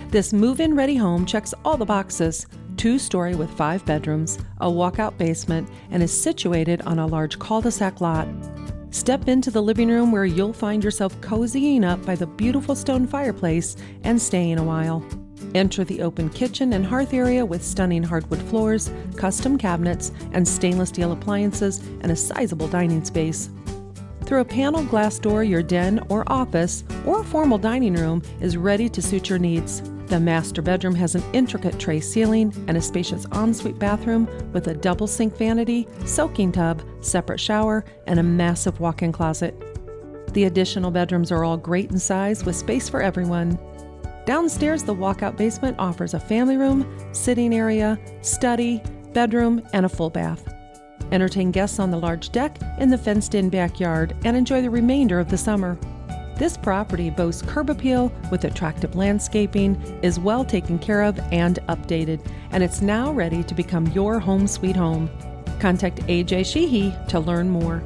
This move-in ready home checks all the boxes. 2-story with 5 bedrooms, a walkout basement, and is situated on a large cul-de-sac lot. Step into the living room where you'll find yourself cozying up by the beautiful stone fireplace and staying a while. Enter the open kitchen and hearth area with stunning hardwood floors, custom cabinets, and stainless steel appliances, and a sizable dining space. Through a paneled glass door, your den or office or formal dining room is ready to suit your needs. The master bedroom has an intricate tray ceiling and a spacious ensuite bathroom with a double sink vanity, soaking tub, separate shower, and a massive walk-in closet. The additional bedrooms are all great in size with space for everyone. Downstairs, the walkout basement offers a family room, sitting area, study, bedroom, and a full bath. Entertain guests on the large deck in the fenced-in backyard and enjoy the remainder of the summer. This property boasts curb appeal with attractive landscaping, is well taken care of and updated, and it's now ready to become your home sweet home. Contact AJ Sheehy to learn more.